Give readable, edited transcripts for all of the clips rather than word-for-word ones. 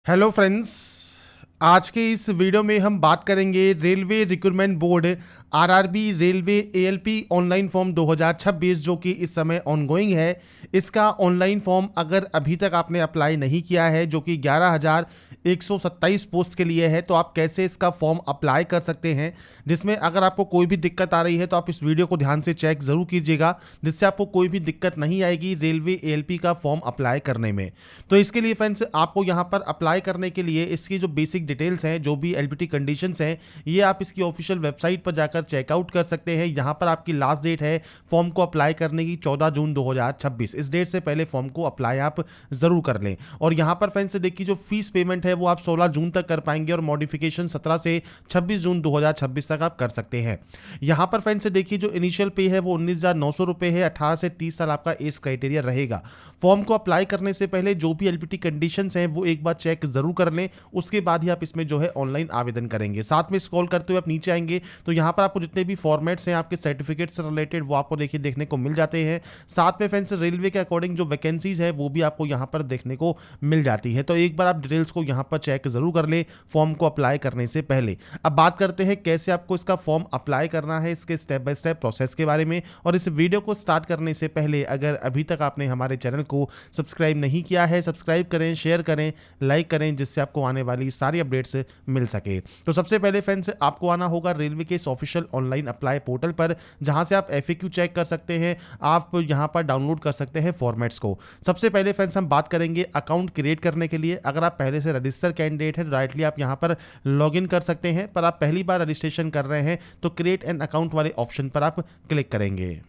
Hello friends. आज के इस वीडियो में हम बात करेंगे railway recruitment board RRB railway ALP online form 2026 जो कि इस समय ऑनगोइंग है। इसका ऑनलाइन फॉर्म अगर अभी तक आपने अप्लाई नहीं किया है, जो कि 11,127 पोस्ट के लिए है, तो आप कैसे इसका फॉर्म अप्लाई कर सकते हैं, जिसमें अगर आपको कोई भी दिक्कत आ रही है तो आप इस वीडियो को ध्यान से चेक ज़रूर कीजिएगा, जिससे आपको कोई भी दिक्कत नहीं आएगी रेलवे एएलपी का फॉर्म अप्लाई करने में। तो इसके लिए फ्रेंड्स आपको यहाँ पर अप्लाई करने के लिए इसकी जो बेसिक डिटेल्स हैं, जो भी एलपीटी कंडीशंस हैं, ये आप इसकी ऑफिशियल वेबसाइट पर जाकर चेकआउट कर सकते हैं। यहाँ पर आपकी लास्ट डेट है फॉर्म को अप्लाई करने की 14 जून 2026। इस डेट से पहले फॉर्म को अप्लाई आप जरूर कर लें। और यहाँ पर फ्रेंड्स देखिए, जो फीस पेमेंट है वो आप 16 जून तक कर पाएंगे और मॉडिफिकेशन 17 से 26 जून 2026 तक आप कर सकते हैं। यहाँ पर फ्रेंड्स देखिए, जो इनिशियल पे है वो 19,900 रुपये है। 18 से 30 साल आपका एज क्राइटेरिया रहेगा। फॉर्म को अप्लाई करने से पहले जो भी एलपीटी कंडीशंस हैं वो एक बार चेक जरूर कर लें, उसके बाद ही आप इसमें जो है ऑनलाइन आवेदन करेंगे। साथ में स्क्रॉल करते हुए आप नीचे आएंगे तो यहाँ पर आपको जितने भी फॉर्मेट्स हैं आपके सर्टिफिकेट से रिलेटेड वो आपको देखने को मिल जाते हैं। साथ में फ्रेंड्स रेलवे के अकॉर्डिंग जो वैकेंसीज है वो भी आपको यहाँ पर देखने को मिल जाती है। तो एक बार आप डिटेल्स को यहाँ पर चेक जरूर कर लें फॉर्म को अप्लाई करने से पहले। अब बात करते हैं कैसे आपको इसका फॉर्म अप्लाई करना है, इसके स्टेप बाय स्टेप प्रोसेस के बारे में। और इस वीडियो को स्टार्ट करने से पहले अगर अभी तक आपने हमारे चैनल को सब्सक्राइब नहीं किया है, सब्सक्राइब करें, शेयर करें, लाइक करें, जिससे आपको आने वाली सारी अपडेट्स मिल सके। तो सबसे पहले फ्रेंड्स आपको आना होगा रेलवे के इस ऑफिशियल ऑनलाइन अप्लाई पोर्टल पर, जहां से आप एफएक्यू चेक कर सकते हैं। आप यहां पर डाउनलोड कर सकते हैं फॉर्मेट्स को। सबसे पहले फ्रेंड्स हम बात करेंगे अकाउंट क्रिएट करने के लिए। अगर आप पहले से रजिस्टर कैंडिडेट है, डायरेक्टली आप यहां पर लॉगिन कर सकते हैं। पर आप पहली बार रजिस्ट्रेशन कर रहे हैं तो क्रिएट एन अकाउंट वाले ऑप्शन पर आप क्लिक करेंगे।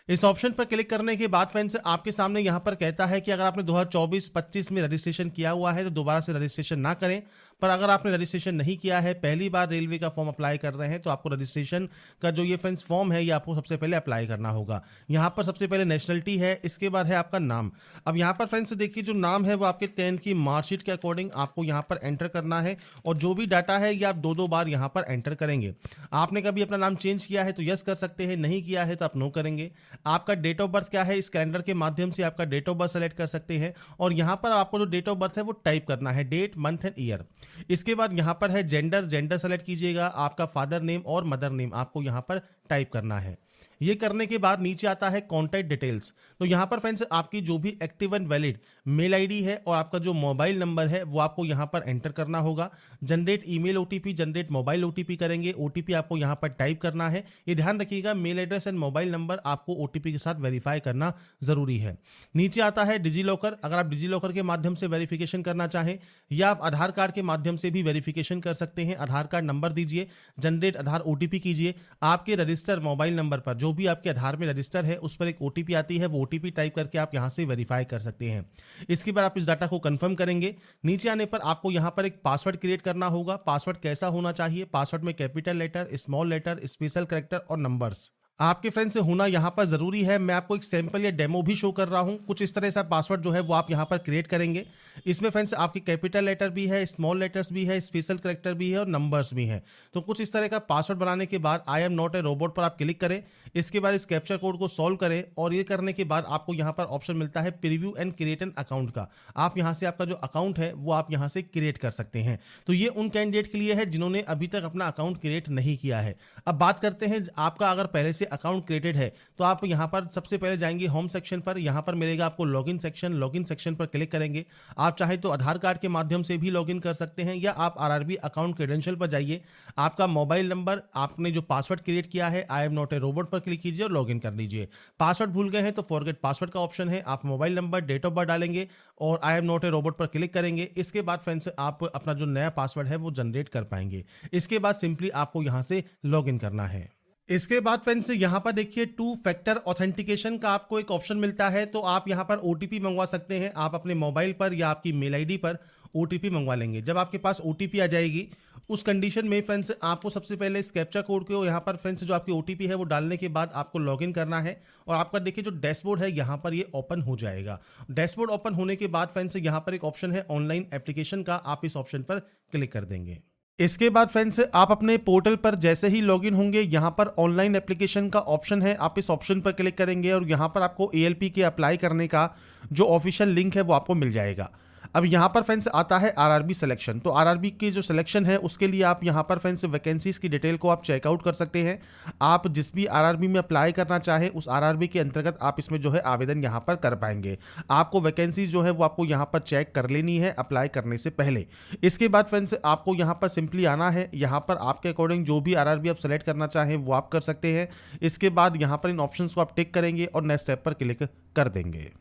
इस ऑप्शन पर क्लिक करने के बाद फ्रेंड्स आपके सामने यहां पर कहता है कि अगर आपने 2024-25 में रजिस्ट्रेशन किया हुआ है तो दोबारा से रजिस्ट्रेशन ना करें। पर अगर आपने रजिस्ट्रेशन नहीं किया है, पहली बार रेलवे का फॉर्म अप्लाई कर रहे हैं, तो आपको रजिस्ट्रेशन का जो ये फ्रेंड्स फॉर्म है ये आपको सबसे पहले अप्लाई करना होगा। यहाँ पर सबसे पहले नेशनलिटी है, इसके बाद है आपका नाम। अब यहाँ पर फ्रेंड्स देखिए, जो नाम है वो आपके 10th की मार्कशीट के अकॉर्डिंग आपको यहाँ पर एंटर करना है। और जो भी डाटा है ये आप दो बार यहाँ पर एंटर करेंगे। आपने कभी अपना नाम चेंज किया है तो यस कर सकते हैं, नहीं किया है तो आप नो करेंगे। आपका डेट ऑफ बर्थ क्या है, इस कैलेंडर के माध्यम से आपका डेट ऑफ बर्थ सेलेक्ट कर सकते हैं। और यहाँ पर आपको जो डेट ऑफ बर्थ है वो टाइप करना है, डेट, मंथ एंड ईयर। इसके बाद यहाँ पर है जेंडर सेलेक्ट कीजिएगा। आपका फादर नेम और मदर नेम आपको यहाँ पर टाइप करना है। ये करने के बाद नीचे आता है कॉन्टैक्ट डिटेल्स। तो यहाँ पर फ्रेंड्स आपकी जो भी active and valid mail ID है और आपका जो मोबाइल नंबर है वो आपको यहाँ पर एंटर करना होगा। Generate email OTP, generate mobile OTP करेंगे। ओटीपी आपको यहाँ पर टाइप करना है। ये ध्यान रखिएगा, mail address and mobile number आपको ओटीपी के साथ वेरीफाई करना जरूरी है। नीचे आता है डिजी लॉकर। अगर आप डिजी लॉकर के माध्यम से वेरिफिकेशन करना चाहें या आप आधार कार्ड के माध्यम से भी वेरिफिकेशन कर सकते हैं। आधार कार्ड नंबर दीजिए, जनरेट आधार ओटीपी कीजिए। आपके रजिस्टर मोबाइल नंबर पर जो भी आपके आधार में रजिस्टर है उस पर एक ओटीपी आती है, वो ओटीपी टाइप करके आप यहां से वेरीफाई कर सकते हैं। इसके बाद आप इस डाटा को कंफर्म करेंगे। नीचे आने पर आपको यहां पर एक पासवर्ड क्रिएट करना होगा। पासवर्ड कैसा होना चाहिए? पासवर्ड में capital letter, small letter, special character और नंबर्स आपके फ्रेंड से होना यहाँ पर जरूरी है। मैं आपको एक सैंपल या डेमो भी शो कर रहा हूँ। कुछ इस तरह से पासवर्ड जो है वो आप यहाँ पर क्रिएट करेंगे। इसमें फ्रेंड्स आपकी कैपिटल लेटर भी है, स्मॉल लेटर्स भी है, स्पेशल कैरेक्टर भी है और नंबर्स भी हैं। तो कुछ इस तरह का पासवर्ड बनाने के बाद आई एम नॉट ए रोबोट पर आप क्लिक करें। इसके बाद इस कैप्चा कोड को सॉल्व करें और ये करने के बाद आपको यहाँ पर ऑप्शन मिलता है preview and create an account का। आप यहाँ से आपका जो अकाउंट है वो आप यहाँ से क्रिएट कर सकते हैं। तो ये उन कैंडिडेट के लिए है जिन्होंने अभी तक अपना अकाउंट क्रिएट नहीं किया है। अब बात करते हैं, आपका अगर पहले से अकाउंट क्रिएटेड है तो आप यहां पर सबसे पहले जाएंगे होम सेक्शन पर। यहां पर मिलेगा आपको लॉगिन सेक्शन। लॉगिन सेक्शन पर क्लिक करेंगे। आप चाहे तो आधार कार्ड के माध्यम से भी लॉगिन कर सकते हैं या आप आरआरबी अकाउंट क्रेडेंशियल पर जाइए। आपका मोबाइल नंबर, आपने जो पासवर्ड क्रिएट किया है, आई एम नॉट ए रोबोट पर क्लिक कीजिए और लॉगिन कर लीजिए। पासवर्ड भूल गए हैं तो फॉरगेट पासवर्ड का ऑप्शन है। आप mobile number, date of birth डालेंगे और I am not a robot पर क्लिक करेंगे। इसके बाद फ्रेंड्स आप अपना जो नया पासवर्ड है वो जनरेट कर पाएंगे। इसके बाद सिंपली आपको यहां से लॉगिन करना है। इसके बाद फ्रेंड्स यहाँ पर देखिए 2 फैक्टर ऑथेंटिकेशन का आपको एक ऑप्शन मिलता है। तो आप यहाँ पर ओटीपी मंगवा सकते हैं। आप अपने मोबाइल पर या आपकी मेल आईडी पर ओटीपी मंगवा लेंगे। जब आपके पास ओटीपी आ जाएगी उस कंडीशन में फ्रेंड्स आपको सबसे पहले इस कैप्चा कोड को यहाँ पर फ्रेंड्स जो आपकी ओटीपी है वो डालने के बाद आपको लॉगिन करना है। और आपका देखिए जो डैशबोर्ड है यहाँ पर ये ओपन हो जाएगा। डैशबोर्ड ओपन होने के बाद फ्रेंड्स यहाँ पर एक ऑप्शन है ऑनलाइन एप्लीकेशन का, आप इस ऑप्शन पर क्लिक कर देंगे। इसके बाद फ्रेंड्स आप अपने पोर्टल पर जैसे ही लॉगिन होंगे यहाँ पर ऑनलाइन एप्लीकेशन का ऑप्शन है, आप इस ऑप्शन पर क्लिक करेंगे और यहाँ पर आपको एएलपी के अप्लाई करने का जो ऑफिशियल लिंक है वो आपको मिल जाएगा। अब यहाँ पर फ्रेंड्स आता है आरआरबी सिलेक्शन। तो आरआरबी की जो सिलेक्शन है उसके लिए आप यहाँ पर फ्रेंड्स वैकेंसीज की डिटेल को आप चेकआउट कर सकते हैं। आप जिस भी आरआरबी में अप्लाई करना चाहे उस आरआरबी के अंतर्गत आप इसमें जो है आवेदन यहाँ पर कर पाएंगे। आपको वैकेंसीज जो है वो आपको यहाँ पर चेक कर लेनी है अप्लाई करने से पहले। इसके बाद फ्रेंड्स आपको यहाँ पर सिंपली आना है, यहाँ पर आपके अकॉर्डिंग जो भी आरआरबी आप सेलेक्ट करना चाहें वो आप कर सकते हैं। इसके बाद यहाँ पर इन ऑप्शंस को आप टिक करेंगे और नेक्स्ट स्टेप पर क्लिक कर देंगे।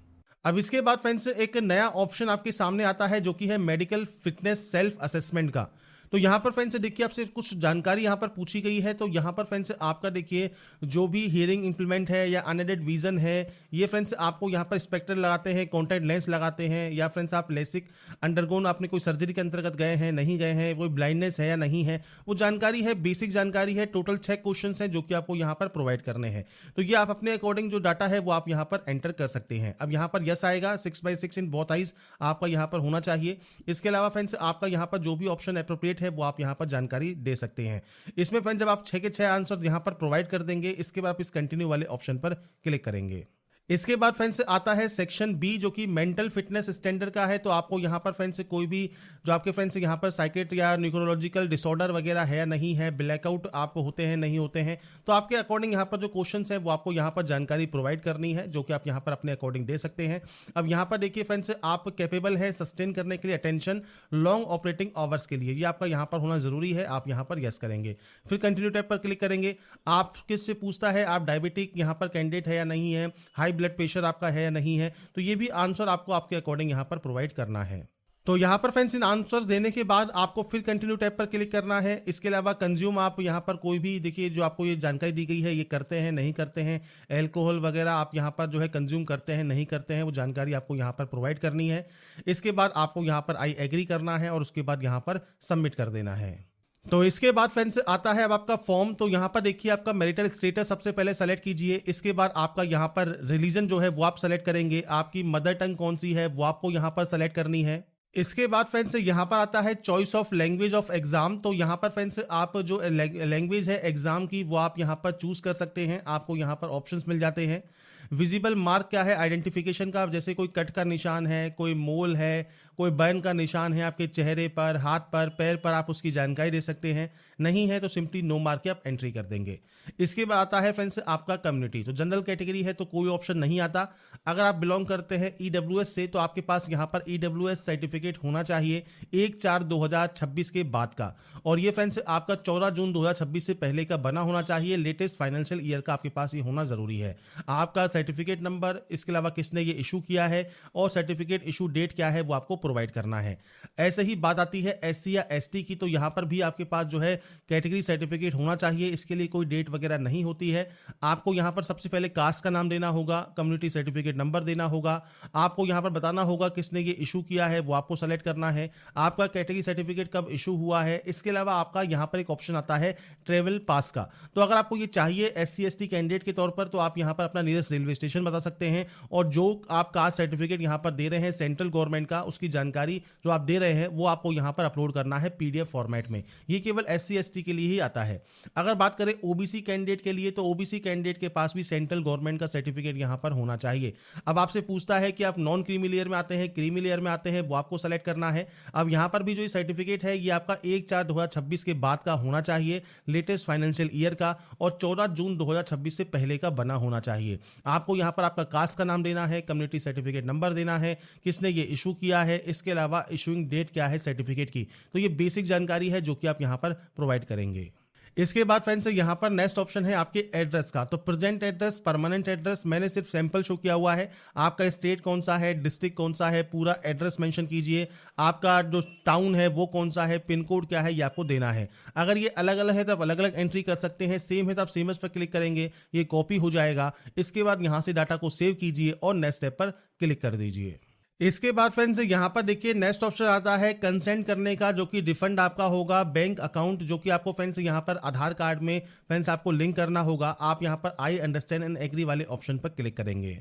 अब इसके बाद फ्रेंड्स एक नया ऑप्शन आपके सामने आता है जो कि है मेडिकल फिटनेस सेल्फ असेसमेंट का। तो यहाँ पर फ्रेंड्स देखिए आपसे कुछ जानकारी यहाँ पर पूछी गई है। तो यहाँ पर फ्रेंड्स आपका देखिए जो भी हियरिंग इंप्लीमेंट है या अनएडेड विजन है, ये फ्रेंड्स आपको यहाँ पर स्पेक्टर लगाते हैं, कॉन्टैक्ट लेंस लगाते हैं, या फ्रेंड्स आप लेसिक अंडरगोन आपने कोई सर्जरी के अंतर्गत गए हैं नहीं गए हैं, कोई ब्लाइंडनेस है या नहीं है, वो जानकारी है, बेसिक जानकारी है। टोटल 6 क्वेश्चन हैं जो कि आपको यहाँ पर प्रोवाइड करने हैं। तो ये आप अपने अकॉर्डिंग जो डाटा है वो आप यहाँ पर एंटर कर सकते हैं। अब यहाँ पर यस आएगा, 6/6 इन बोथ आइज आपका यहाँ पर होना चाहिए। इसके अलावा फ्रेंड्स आपका यहाँ पर जो भी ऑप्शन एप्रोप्रिएट है वो आप यहाँ पर जानकारी दे सकते हैं। इसमें फ्रेंड जब आप 6 के 6 आंसर यहाँ पर प्रोवाइड कर देंगे, इसके बाद आप इस कंटिन्यू वाले ऑप्शन पर क्लिक करेंगे। इसके बाद फ्रेंड्स आता है सेक्शन बी जो कि मेंटल फिटनेस स्टैंडर्ड का है। तो आपको यहाँ पर फ्रेंड्स कोई भी जो आपके फ्रेंड्स यहाँ पर साइकेट या न्यूरोलॉजिकल डिसऑर्डर वगैरह है या नहीं है, ब्लैकआउट आप होते हैं नहीं होते हैं, तो आपके अकॉर्डिंग यहाँ पर जो क्वेश्चंस है वो आपको यहाँ पर जानकारी प्रोवाइड करनी है जो कि आप यहाँ पर अपने अकॉर्डिंग दे सकते हैं। अब यहाँ पर देखिए फ्रेंड्स आप कैपेबल है सस्टेन करने के लिए अटेंशन लॉन्ग ऑपरेटिंग आवर्स के लिए, ये आपका यहाँ पर होना जरूरी है। आप यहाँ पर यस करेंगे, फिर कंटिन्यू टैब पर क्लिक करेंगे। आप किससे पूछता है आप डायबिटिक यहाँ पर कैंडिडेट है या नहीं है, हाई ब्लड प्रेशर आपका है या नहीं है, तो ये भी आंसर आपको आपके अकॉर्डिंग यहां पर प्रोवाइड करना है। तो यहां पर फ्रेंड्स इन आंसर देने के बाद आपको फिर कंटिन्यू टैब पर क्लिक करना है। इसके अलावा कंज्यूम आप यहां पर कोई भी देखिए जो आपको ये जानकारी दी गई है ये करते हैं नहीं करते हैं, अल्कोहल वगैरह आप यहां पर जो है कंज्यूम करते हैं नहीं करते हैं, वो जानकारी आपको यहां पर प्रोवाइड करनी है। इसके बाद आपको यहां पर आई एग्री करना है और उसके बाद यहां पर सबमिट कर देना है। तो इसके बाद फ्रेंड्स आता है अब आपका फॉर्म। तो यहाँ पर देखिए आपका मैरिटल स्टेटस सबसे पहले सेलेक्ट कीजिए। इसके बाद आपका यहाँ पर रिलीजन जो है वो आप सेलेक्ट करेंगे, आपकी मदर टंग कौन सी है वो आपको यहाँ पर सेलेक्ट करनी है। इसके बाद फ्रेंड्स यहाँ पर आता है choice of language of exam. तो यहाँ पर फ्रेंड्स आप जो लैंग्वेज है एग्जाम की वो आप यहाँ पर चूज कर सकते हैं, आपको यहाँ पर ऑप्शंस मिल जाते हैं। विजिबल मार्क क्या है आइडेंटिफिकेशन का, जैसे कोई कट का निशान है, कोई मोल है, कोई बर्न का निशान है आपके चेहरे पर, हाथ पर, पैर पर, आप उसकी जानकारी दे सकते हैं। नहीं है तो सिंपली नो मार्क के आप एंट्री कर देंगे। इसके बाद आता है फ्रेंड्स आपका कम्युनिटी। तो जनरल कैटेगरी है तो कोई ऑप्शन नहीं आता। अगर आप बिलोंग करते हैं ईडब्ल्यूएस से तो आपके पास यहाँ पर ईडब्ल्यूएस सर्टिफिकेट होना चाहिए 1/4/2026 के बाद का, और ये फ्रेंड्स आपका 14 जून 2026 से पहले का बना होना चाहिए। लेटेस्ट फाइनेंशियल ईयर का आपके पास ये होना जरूरी है। आपका सर्टिफिकेट नंबर, इसके अलावा किसने ये इशू किया है और सर्टिफिकेट इशू डेट क्या है वो आपको प्रोवाइड करना है। ऐसे ही बात आती है एससी या एसटी की। तो यहाँ पर भी आपके पास जो है कैटेगरी सर्टिफिकेट होना चाहिए, इसके लिए कोई डेट वगैरह नहीं होती है। आपको यहाँ पर सबसे पहले कास्ट का नाम देना होगा, कम्युनिटी सर्टिफिकेट नंबर देना होगा, आपको यहाँ पर बताना होगा किसने ये इशू किया है वो आपको सेलेक्ट करना है, आपका कैटेगरी सर्टिफिकेट कब इशू हुआ है। इसके अलावा आपका यहाँ पर एक ऑप्शन आता है ट्रेवल पास का। तो अगर आपको ये चाहिए एससी एसटी कैंडिडेट के तौर पर तो आप यहाँ पर अपना नियरेस्ट रेलवे स्टेशन बता सकते हैं, और जो आप कास्ट सर्टिफिकेट यहाँ पर दे रहे हैं सेंट्रल गवर्नमेंट का, उसकी जानकारी जो आप दे रहे हैं वो आपको यहाँ पर अपलोड करना है पीडीएफ फॉर्मेट में। ये केवल एससी एसटी के लिए ही आता है। अगर बात करें ओबीसी कैंडिडेट के लिए तो ओबीसी कैंडिडेट के पास भी सेंट्रल गवर्नमेंट का सर्टिफिकेट यहाँ पर होना चाहिए। अब आपसे पूछता है कि आप नॉन क्रीमी लेयर में आते हैं क्रीमी लेयर में आते हैं, वो आपको सेलेक्ट करना है। अब यहाँ पर भी जो ये सर्टिफिकेट है ये आपका 1/4/2026 के बाद का होना चाहिए, लेटेस्ट फाइनेंशियल ईयर का, और 14 जून 2026 से पहले का बना होना चाहिए। आपको यहाँ पर आपका कास्ट का नाम देना है, कम्युनिटी सर्टिफिकेट नंबर देना है, किसने ये इशू किया है, इसके अलावा इशूइंग डेट क्या है सर्टिफिकेट की। तो ये बेसिक जानकारी है जो कि आप यहाँ पर प्रोवाइड करेंगे। इसके बाद फ्रेंड्स यहाँ पर नेक्स्ट ऑप्शन है आपके एड्रेस का। तो प्रेजेंट एड्रेस, परमानेंट एड्रेस, मैंने सिर्फ सैंपल शो किया हुआ है। आपका स्टेट कौन सा है, डिस्ट्रिक्ट कौन सा है, पूरा एड्रेस मेंशन कीजिए। आपका जो टाउन है वो कौन सा है, पिन कोड क्या है, ये आपको देना है। अगर ये अलग अलग है तो आप अलग अलग एंट्री कर सकते हैं, सेम है तो आप सेम पर क्लिक करेंगे, ये कॉपी हो जाएगा। इसके बाद यहाँ से डाटा को सेव कीजिए और नेक्स्ट स्टेप पर क्लिक कर दीजिए। इसके बाद फ्रेंड्स यहाँ पर देखिए नेक्स्ट ऑप्शन आता है कंसेंट करने का, जो कि रिफंड आपका होगा बैंक अकाउंट, जो कि आपको फ्रेंड्स यहाँ पर आधार कार्ड में फ्रेंड्स आपको लिंक करना होगा। आप यहाँ पर आई अंडरस्टैंड एंड एग्री वाले ऑप्शन पर क्लिक करेंगे।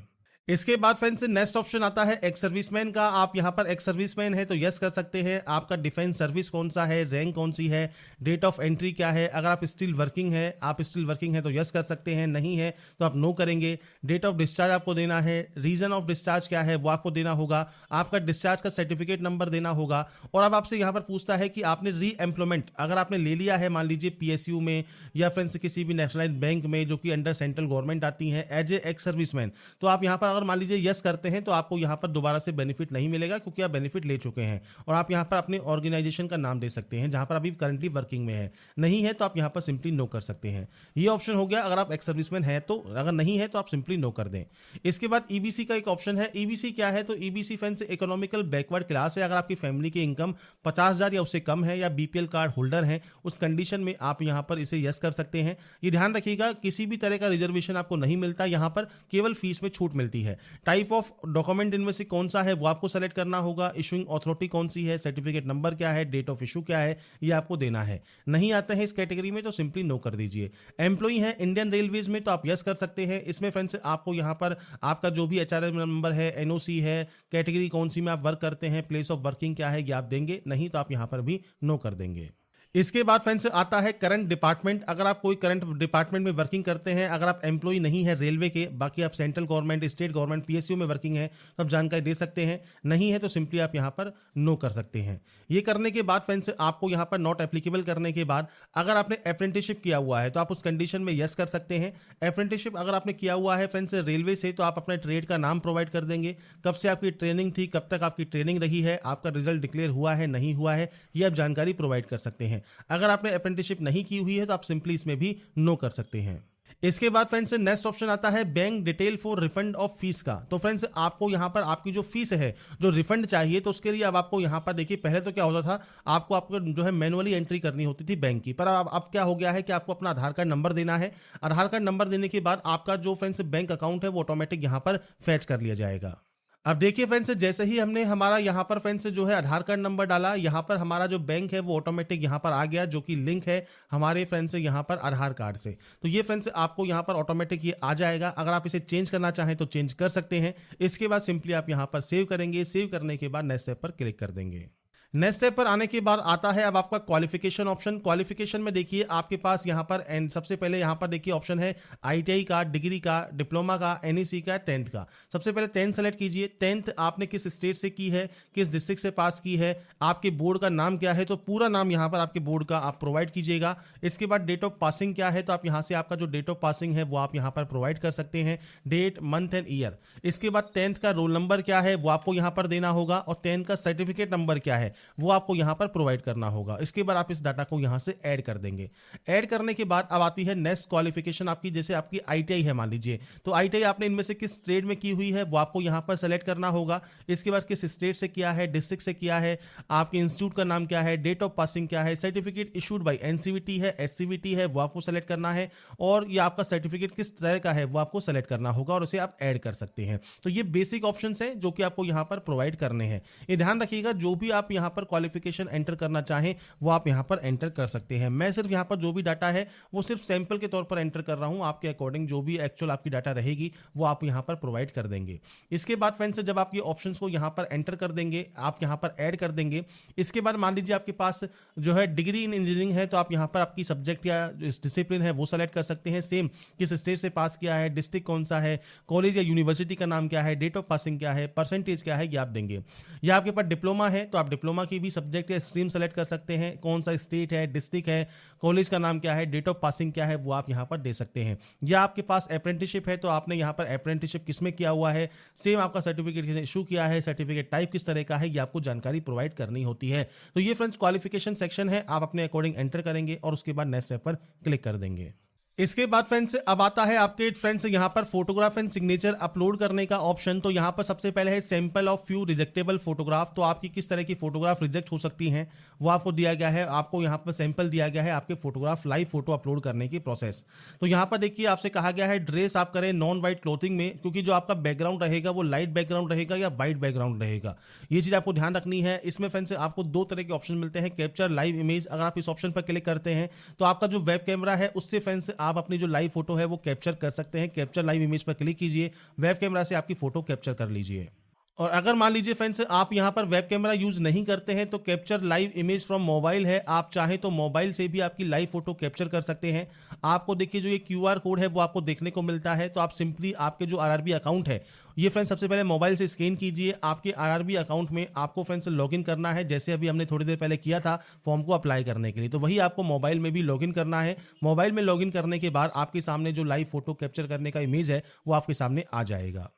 इसके बाद फ्रेंड्स नेक्स्ट ऑप्शन आता है एक्स सर्विसमैन का। आप यहाँ पर एक्स सर्विसमैन है तो यस कर सकते हैं। आपका डिफेंस सर्विस कौन सा है, रैंक कौन सी है, डेट ऑफ एंट्री क्या है। अगर आप स्टिल वर्किंग है, आप स्टिल वर्किंग है तो यस कर सकते हैं, नहीं है तो आप नो करेंगे। डेट ऑफ डिस्चार्ज आपको देना है, रीजन ऑफ डिस्चार्ज क्या है वो आपको देना होगा, आपका डिस्चार्ज का सर्टिफिकेट नंबर देना होगा। और अब आपसे यहाँ पर पूछता है कि आपने री एम्प्लॉयमेंट अगर आपने ले लिया है, मान लीजिए पीएसयू में या फ्रेंड्स किसी भी नेशनलाइज्ड बैंक में जो कि अंडर सेंट्रल गवर्नमेंट आती है एज ए एक्स सर्विसमैन, तो आप यहाँ पर अगर मान लीजिए यस करते हैं तो आपको यहाँ पर दोबारा से बेनिफिट नहीं मिलेगा क्योंकि आप बेनिफिट ले चुके हैं। और आप यहाँ पर अपने ऑर्गेनाइजेशन का नाम दे सकते हैं जहाँ पर अभी करंटली वर्किंग में है, नहीं है तो आप यहाँ पर सिंपली नो कर सकते हैं। ये ऑप्शन हो गया अगर आप एक्स सर्विसमैन है तो, अगर नहीं है तो आप सिंपली नो कर दें। इसके बाद ईबीसी का एक ऑप्शन है। ईबीसी क्या है, तो EBC friends economical backward class है। अगर आपकी फैमिली की इनकम 50,000 या उससे कम है या बीपीएल कार्ड होल्डर है, उस कंडीशन में आप यहाँ पर इसे यस कर सकते हैं। ये ध्यान रखिएगा किसी भी तरह का रिजर्वेशन आपको नहीं मिलता, यहाँ पर केवल फीस में छूट मिलती है। टाइप ऑफ डॉक्यूमेंट इनमें से कौन सा है वो आपको सेलेक्ट करना होगा, इशूइंग अथॉरिटी कौन सी है, सर्टिफिकेट नंबर क्या है, डेट ऑफ इशू क्या है, ये आपको देना है। नहीं आते हैं इस कैटेगरी में तो सिंपली नो कर दीजिए। एम्प्लॉई है इंडियन रेलवेज में तो आप यस कर सकते हैं। इसमें फ्रेंड्स आपको यहाँ पर आपका जो भी एचआरएम नंबर है, एनओसी है, कैटेगरी कौन सी में आप वर्क करते हैं, प्लेस ऑफ वर्किंग क्या है ये आप देंगे, नहीं तो आप यहाँ पर भी नो कर देंगे। इसके बाद फ्रेंड्स आता है करंट डिपार्टमेंट। अगर आप कोई करंट डिपार्टमेंट में वर्किंग करते हैं, अगर आप एम्प्लॉय नहीं है रेलवे के, बाकी आप central government, state government, PSU में वर्किंग है तो आप जानकारी दे सकते हैं, नहीं है तो सिंपली आप यहां पर नो कर सकते हैं। ये करने के बाद फ्रेंड्स आपको यहां पर नॉट एप्लीकेबल करने के बाद अगर आपने अप्रेंटिसशिप किया हुआ है तो आप उस कंडीशन में यस कर सकते हैं। अप्रेंटिसशिप अगर आपने किया हुआ है फ्रेंड्स रेलवे से तो आप अपने ट्रेड का नाम प्रोवाइड कर देंगे, कब से आपकी ट्रेनिंग थी, कब तक आपकी ट्रेनिंग रही है, आपका रिजल्ट डिक्लेयर हुआ है नहीं हुआ है, ये आप जानकारी प्रोवाइड कर सकते हैं। अगर आपने अप्रेंटिसशिप नहीं की हुई है तो आप सिंपली इसमें भी नो कर सकते हैं। इसके बाद फ्रेंड्स नेक्स्ट ऑप्शन आता है bank detail for refund of fees का। तो फ्रेंड्स आपको यहां पर आपकी जो फीस है जो रिफंड चाहिए तो उसके लिए अब आपको यहां पर देखिए, पहले तो क्या होता था आपको जो है मैनुअली एंट्री करनी होती थी बैंक की, पर अब क्या हो गया है कि आपको अपना आधार कार्ड नंबर देना है। आधार कार्ड नंबर देने के बाद आपका जो फ्रेंड्स बैंक अकाउंट है वो ऑटोमेटिक यहां पर फैच कर लिया जाएगा। अब देखिए फ्रेंड्स जैसे ही हमने हमारा यहाँ पर फ्रेंड्स जो है आधार कार्ड नंबर डाला, यहाँ पर हमारा जो बैंक है वो ऑटोमेटिक यहाँ पर आ गया जो कि लिंक है हमारे फ्रेंड्स यहाँ पर आधार कार्ड से। तो ये फ्रेंड्स आपको यहाँ पर ऑटोमेटिक ये आ जाएगा। अगर आप इसे चेंज करना चाहें तो चेंज कर सकते हैं। इसके बाद सिंपली आप यहाँ पर सेव करेंगे, सेव करने के बाद नेक्स्ट स्टेप पर क्लिक कर देंगे। नेक्स्ट स्टेप पर आने के बाद आता है अब आपका क्वालिफिकेशन ऑप्शन। क्वालिफिकेशन में देखिए आपके पास यहाँ पर एंड सबसे पहले यहाँ पर देखिए ऑप्शन है आईटीआई का, डिग्री का, डिप्लोमा का, एनईसी का, 10th का। सबसे पहले 10th सेलेक्ट कीजिए। 10th आपने किस स्टेट से की है, किस डिस्ट्रिक्ट से पास की है, आपके बोर्ड का नाम क्या है, तो पूरा नाम यहाँ पर आपके बोर्ड का आप प्रोवाइड कीजिएगा। इसके बाद डेट ऑफ पासिंग क्या है, तो आप यहाँ से आपका जो डेट ऑफ पासिंग है वो आप यहाँ पर प्रोवाइड कर सकते हैं, डेट, मंथ एंड ईयर। इसके बाद 10th का रोल नंबर क्या है वो आपको यहाँ पर देना होगा और 10th का सर्टिफिकेट नंबर क्या है वो आपको यहाँ पर प्रोवाइड करना होगा। इसके बाद आप इस डाटा को यहाँ से ऐड कर देंगे। ऐड करने के बाद अब आती है नेक्स्ट क्वालिफिकेशन आपकी। जैसे आपकी आईटीआई है मान लीजिए, तो आईटीआई आपने इनमें से किस ट्रेड में की हुई है वो आपको यहाँ पर सेलेक्ट करना होगा। इसके बाद किस स्टेट से किया है, डिस्ट्रिक्ट से किया है, आपके इंस्टीट्यूट का नाम क्या है, डेट ऑफ पासिंग क्या है, सर्टिफिकेट इशूड बाय एनसीवीटी है, एससीवीटी है वो आपको सेलेक्ट करना है, और ये आपका सर्टिफिकेट किस तरह का है वो आपको सेलेक्ट करना होगा और उसे आप ऐड कर सकते हैं। तो ये बेसिक ऑप्शंस हैं जो कि आपको यहाँ पर प्रोवाइड करने हैं। ये ध्यान रखिएगा जो भी आप यहाँ पर क्वालिफिकेशन एंटर करना चाहें वो आप यहाँ पर एंटर कर सकते हैं। मैं सिर्फ यहाँ पर जो भी डाटा है वो सिर्फ सैंपल के तौर पर एंटर कर रहा हूँ, आपके अकॉर्डिंग जो भी एक्चुअल आपकी डाटा रहेगी वो आप यहाँ पर प्रोवाइड कर देंगे। इसके बाद फ्रेंड्स जब आप ये ऑप्शंस को यहाँ पर एंटर कर देंगे, आप यहाँ पर ऐड कर देंगे। इसके बाद मान लीजिए आपके पास जो है डिग्री इन इंजीनियरिंग है तो आप यहाँ पर आपकी सब्जेक्ट या डिसिप्लिन है वो सेलेक्ट कर सकते हैं। सेम किस स्टेट से पास किया है, डिस्ट्रिक्ट कौन सा है, कॉलेज या यूनिवर्सिटी का नाम क्या है, डेट ऑफ पासिंग क्या है, परसेंटेज क्या है ये आप देंगे। या आपके पास डिप्लोमा है तो आप डिप्लोमा की भी सब्जेक्ट या स्ट्रीम सेलेक्ट कर सकते हैं, कौन सा स्टेट है, डिस्ट्रिक्ट है, कॉलेज का नाम क्या है, डेट ऑफ पासिंग क्या है वो आप यहाँ पर दे सकते हैं। या आपके पास अप्रेंटिसशिप है तो आपने यहाँ पर अप्रेंटिसशिप किसमें किया हुआ है, सेम आपका सर्टिफिकेट किसने इशू किया है, सर्टिफिकेट टाइप किस तरह का है, ये आपको जानकारी प्रोवाइड करनी होती है। तो ये फ्रेंड्स क्वालिफिकेशन सेक्शन है, आप अपने अकॉर्डिंग एंटर करेंगे और उसके बाद नेक्स्ट स्टेप पर क्लिक कर देंगे। इसके बाद फ्रेंड्स अब आता है आपके फ्रेंड्स यहाँ पर फोटोग्राफ एंड सिग्नेचर अपलोड करने का ऑप्शन। तो यहाँ पर सबसे पहले है सैंपल ऑफ फ्यू रिजेक्टेबल फोटोग्राफ। तो आपकी किस तरह की फोटोग्राफ रिजेक्ट हो सकती हैं वो आपको दिया गया है। आपको यहाँ पर सैंपल दिया गया है आपके फोटोग्राफ लाइव फोटो अपलोड करने की प्रोसेस। तो यहाँ पर देखिए आपसे कहा गया है ड्रेस आप करें नॉन वाइट क्लोथिंग में, क्योंकि जो आपका बैकग्राउंड रहेगा वो लाइट बैकग्राउंड रहेगा या वाइट बैकग्राउंड रहेगा, ये चीज आपको ध्यान रखनी है। इसमें फ्रेंड्स आपको दो तरह के ऑप्शन मिलते हैं, कैप्चर लाइव इमेज। अगर आप इस ऑप्शन पर क्लिक करते हैं तो आपका जो वेब कैमरा है उससे फ्रेंड्स आप अपनी जो लाइव फोटो है वो कैप्चर कर सकते हैं। कैप्चर लाइव इमेज पर क्लिक कीजिए, वेब कैमरा से आपकी फोटो कैप्चर कर लीजिए। और अगर मान लीजिए फ्रेंड्स आप यहाँ पर वेब कैमरा यूज नहीं करते हैं तो capture live image from mobile है, आप चाहे तो मोबाइल से भी आपकी लाइव फोटो कैप्चर कर सकते हैं। आपको देखिए जो ये QR कोड है वो आपको देखने को मिलता है, तो आप सिंपली आपके जो RRB अकाउंट है ये फ्रेंड्स सबसे पहले मोबाइल से स्कैन कीजिए। आपके RRB अकाउंट में आपको फ्रेंड्स लॉगिन करना है, जैसे अभी हमने थोड़ी देर पहले किया था फॉर्म को अप्लाई करने के लिए, तो वही आपको मोबाइल में भी लॉगिन करना है। मोबाइल में लॉगिन करने के बाद आपके सामने जो लाइव फोटो कैप्चर करने का इमेज है वो आपके सामने आ जाएगा।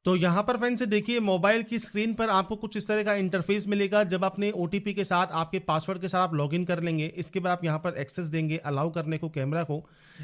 तो यहाँ पर फ्रेंड्स देखिए मोबाइल की स्क्रीन पर आपको कुछ इस तरह का इंटरफेस मिलेगा। जब अपने OTP के साथ आपके पासवर्ड के साथ आप लॉगिन कर लेंगे, इसके बाद आप यहाँ पर एक्सेस देंगे अलाउ करने को कैमरा को।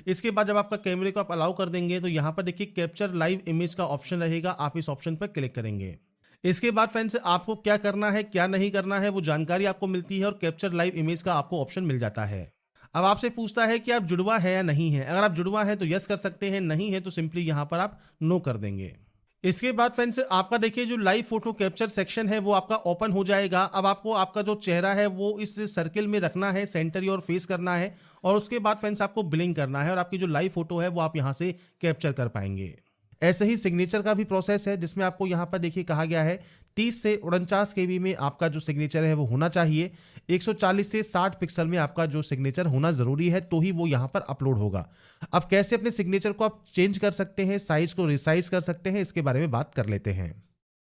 इसके बाद जब आपका कैमरे को आप अलाउ कर देंगे तो यहाँ पर देखिए कैप्चर लाइव इमेज का ऑप्शन रहेगा, आप इस ऑप्शन पर क्लिक करेंगे। इसके बाद फ्रेंड्स आपको क्या करना है क्या नहीं करना है वो जानकारी आपको मिलती है और कैप्चर लाइव इमेज का आपको ऑप्शन मिल जाता है। अब आपसे पूछता है कि आप जुड़वा है या नहीं है। अगर आप जुड़वा है तो यस कर सकते हैं, नहीं है तो सिंपली यहाँ पर आप नो कर देंगे। इसके बाद फ्रेंड्स आपका देखिए जो लाइव फोटो कैप्चर सेक्शन है वो आपका ओपन हो जाएगा। अब आपको आपका जो चेहरा है वो इस सर्किल में रखना है, सेंटर योर फेस करना है और उसके बाद फ्रेंड्स आपको ब्लिंक करना है और आपकी जो लाइव फोटो है वो आप यहाँ से कैप्चर कर पाएंगे। ऐसे ही सिग्नेचर का भी प्रोसेस है, जिसमें आपको यहाँ पर देखिए कहा गया है 30 से 49 KB में आपका जो सिग्नेचर है वो होना चाहिए। 140 से 60 पिक्सल में आपका जो सिग्नेचर होना जरूरी है, तो ही वो यहाँ पर अपलोड होगा। अब कैसे अपने सिग्नेचर को आप चेंज कर सकते हैं, साइज को रिसाइज कर सकते हैं, इसके बारे में बात कर लेते हैं।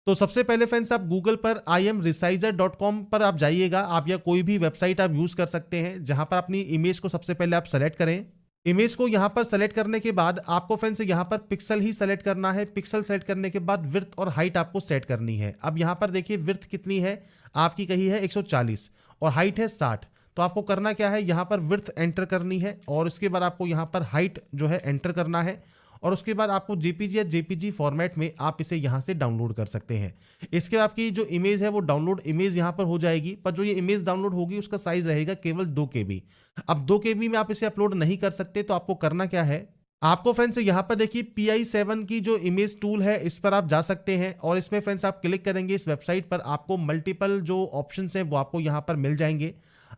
तो सबसे पहले फ्रेंड्स आप गूगल पर imresizer.com पर आप जाइएगा। आप या कोई भी वेबसाइट आप यूज कर सकते हैं, जहां पर अपनी इमेज को सबसे पहले आप सेलेक्ट करें। इमेज को यहाँ पर सेलेक्ट करने के बाद आपको फ्रेंड्स यहाँ पर पिक्सल ही सेलेक्ट करना है। पिक्सल सेलेक्ट करने के बाद विड्थ और हाइट आपको सेट करनी है। अब यहाँ पर देखिए विड्थ कितनी है, आपकी कही है 140 और हाइट है 60। तो आपको करना क्या है, यहाँ पर विड्थ एंटर करनी है और इसके बाद आपको यहाँ पर हाइट जो है एंटर करना है और उसके बाद आपको JPG या JPG फॉर्मेट में आप इसे यहाँ से डाउनलोड कर सकते हैं। इसके बाद आपकी जो इमेज है वो डाउनलोड इमेज यहाँ पर हो जाएगी, पर जो ये इमेज डाउनलोड होगी उसका साइज रहेगा केवल 2 KB। अब 2 KB में आप इसे अपलोड नहीं कर सकते, तो आपको करना क्या है, आपको फ्रेंड्स यहाँ पर देखिए PI7 की जो इमेज टूल है इस पर आप जा सकते हैं और इसमें फ्रेंड्स आप क्लिक करेंगे। इस वेबसाइट पर आपको मल्टीपल जो ऑप्शंस हैं वो आपको यहाँ पर मिल जाएंगे।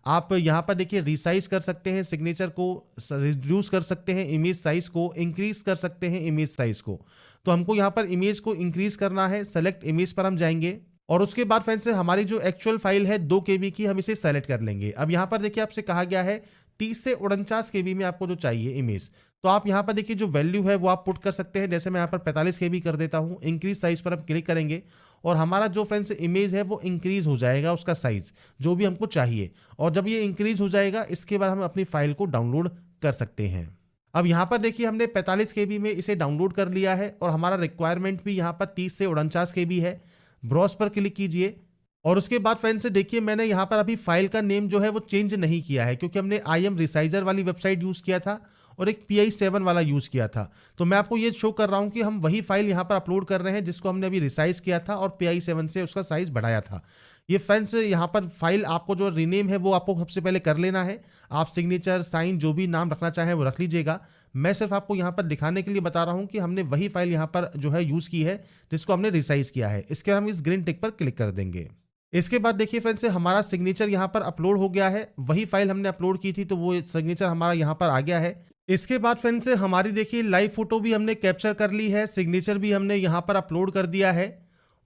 आप यहाँ पर देखिए रिसाइज कर सकते हैं, सिग्नेचर को रिड्यूस कर सकते हैं, इमेज साइज को इंक्रीज कर सकते हैं, इमेज साइज को। तो हमको यहाँ पर इमेज को इंक्रीज करना है, सेलेक्ट इमेज पर हम जाएंगे और उसके बाद फ्रेंड्स हमारी जो एक्चुअल फाइल है 2 KB की, हम इसे सेलेक्ट कर लेंगे। अब यहाँ पर देखिए आपसे कहा गया है 30 से 49 KB में आपको जो चाहिए इमेज, तो आप यहाँ पर देखिए जो वैल्यू है वो आप पुट कर सकते हैं। जैसे मैं यहाँ पर 45 KB कर देता हूँ। इंक्रीज साइज पर हम क्लिक करेंगे और हमारा जो फ्रेंड्स इमेज है वो इंक्रीज हो जाएगा, उसका साइज जो भी हमको चाहिए। और जब ये इंक्रीज हो जाएगा इसके बाद हम अपनी फाइल को डाउनलोड कर सकते हैं। अब यहाँ पर देखिए हमने 45 KB में इसे डाउनलोड कर लिया है और हमारा रिक्वायरमेंट भी यहाँ पर 30 से 49 KB है। ब्राउज पर क्लिक कीजिए और उसके बाद फ्रेंड्स देखिए मैंने यहाँ पर अभी फाइल का नेम जो है वो चेंज नहीं किया है, क्योंकि हमने imresizer वाली वेबसाइट यूज किया था और एक PI7 वाला यूज किया था। तो मैं आपको ये शो कर रहा हूँ कि हम वही फाइल यहाँ पर अपलोड कर रहे हैं जिसको हमने अभी रिसाइज किया था और PI7 से उसका साइज बढ़ाया था। ये फ्रेंड्स यहाँ पर फाइल आपको जो रीनेम है वो आपको सबसे पहले कर लेना है। आप सिग्नेचर साइन जो भी नाम रखना चाहें वो रख लीजिएगा। मैं सिर्फ आपको यहाँ पर दिखाने के लिए बता रहा हूँ कि हमने वही फाइल यहाँ पर जो है यूज की है जिसको हमने रिसाइज किया है। इसके बाद हम इस ग्रीन टिक पर क्लिक कर देंगे। इसके बाद देखिए फ्रेंड्स हमारा सिग्नेचर यहाँ पर अपलोड हो गया है। वही फाइल हमने अपलोड की थी तो वो सिग्नेचर हमारा यहाँ पर आ गया है। इसके बाद फ्रेंड्स हमारी देखिए लाइव फोटो भी हमने कैप्चर कर ली है, सिग्नेचर भी हमने यहाँ पर अपलोड कर दिया है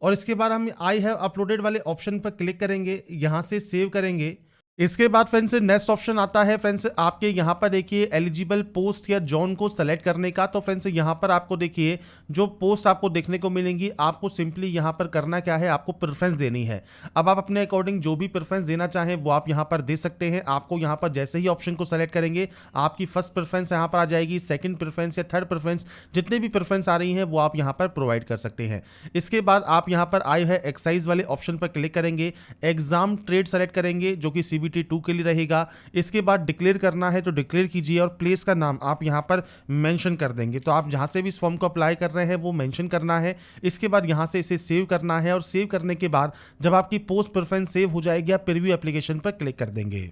और इसके बाद हम आई हैव अपलोडेड वाले ऑप्शन पर क्लिक करेंगे, यहाँ से सेव करेंगे। इसके बाद फ्रेंड्स नेक्स्ट ऑप्शन आता है फ्रेंड्स आपके यहाँ पर देखिए एलिजिबल पोस्ट या जोन को सेलेक्ट करने का। तो फ्रेंड्स यहाँ पर आपको देखिए जो पोस्ट आपको देखने को मिलेंगी, आपको सिंपली यहाँ पर करना क्या है, आपको प्रेफरेंस देनी है। अब आप अपने अकॉर्डिंग जो भी प्रेफरेंस देना चाहें वो आप यहाँ पर दे सकते हैं। आपको यहाँ पर जैसे ही ऑप्शन को सेलेक्ट करेंगे आपकी फर्स्ट प्रेफरेंस यहाँ पर आ जाएगी, सेकंड प्रेफरेंस या थर्ड प्रेफरेंस, जितने भी प्रेफरेंस आ रही हैं वो आप यहाँ पर प्रोवाइड कर सकते हैं। इसके बाद आप यहाँ पर आए है एक्साइज वाले ऑप्शन पर क्लिक करेंगे, एग्जाम ट्रेड सेलेक्ट करेंगे जो कि CBT 2 के लिए रहेगा। इसके बाद डिक्लेयर करना है तो डिक्लेयर कीजिए और प्लेस का नाम आप यहाँ पर मेंशन कर देंगे। तो आप जहाँ से भी इस फॉर्म को अप्लाई कर रहे हैं वो मेंशन करना है। इसके बाद यहाँ से इसे सेव करना है और सेव करने के बाद जब आपकी पोस्ट प्रेफरेंस सेव हो जाएगी आप प्रीव्यू एप्लीकेशन पर क्लिक कर देंगे।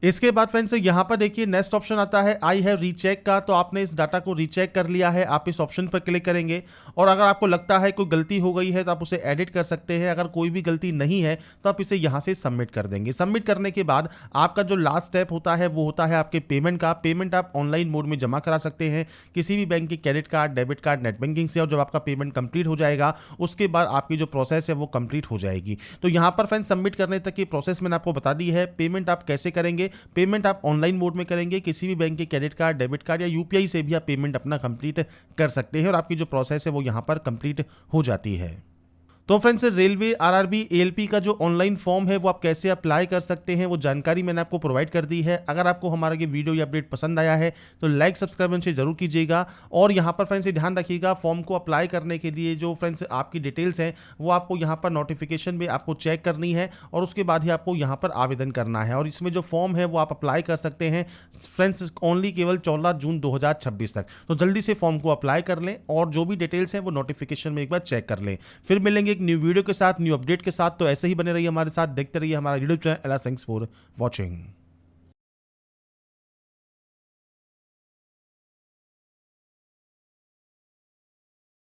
इसके बाद फ्रेंड्स यहाँ पर देखिए नेक्स्ट ऑप्शन आता है आई हैव रीचेक का। तो आपने इस डाटा को रीचेक कर लिया है, आप इस ऑप्शन पर क्लिक करेंगे और अगर आपको लगता है कोई गलती हो गई है तो आप उसे एडिट कर सकते हैं। अगर कोई भी गलती नहीं है तो आप इसे यहाँ से सबमिट कर देंगे। सबमिट करने के बाद आपका जो लास्ट स्टेप होता है वो होता है आपके पेमेंट का। पेमेंट आप ऑनलाइन मोड में जमा करा सकते हैं किसी भी बैंक के credit card, debit card, net banking से। और जब आपका पेमेंट कंप्लीट हो जाएगा उसके बाद आपकी जो प्रोसेस है वो कंप्लीट हो जाएगी। तो यहाँ पर फ्रेंड्स सबमिट करने तक की प्रोसेस मैंने आपको बता दी है। पेमेंट आप कैसे करेंगे, पेमेंट आप ऑनलाइन मोड में करेंगे, किसी भी बैंक के क्रेडिट कार्ड, डेबिट कार्ड या यूपीआई से भी आप पेमेंट अपना कंप्लीट कर सकते हैं और आपकी जो प्रोसेस है वो यहाँ पर कंप्लीट हो जाती है। तो फ्रेंड्स रेलवे आरआरबी एएलपी का जो ऑनलाइन फॉर्म है वो आप कैसे अप्लाई कर सकते हैं वो जानकारी मैंने आपको प्रोवाइड कर दी है। अगर आपको हमारा ये वीडियो या अपडेट पसंद आया है तो लाइक सब्सक्राइब से जरूर कीजिएगा। और यहाँ पर फ्रेंड्स ध्यान रखिएगा फॉर्म को अप्लाई करने के लिए जो फ्रेंड्स आपकी डिटेल्स हैं वो आपको यहाँ पर नोटिफिकेशन में आपको चेक करनी है और उसके बाद ही आपको यहाँ पर आवेदन करना है। और इसमें जो फॉर्म है वो आप अप्लाई कर सकते हैं फ्रेंड्स ओनली केवल 14 जून 2026 तक। तो जल्दी से फॉर्म को अप्लाई कर लें और जो भी डिटेल्स हैं वो नोटिफिकेशन में एक बार चेक कर लें। फिर मिलेंगे न्यू वीडियो के साथ, न्यू अपडेट के साथ। तो ऐसे ही बने रहिए हमारे साथ, देखते रहिए हमारा YouTube channel. Thanks for watching.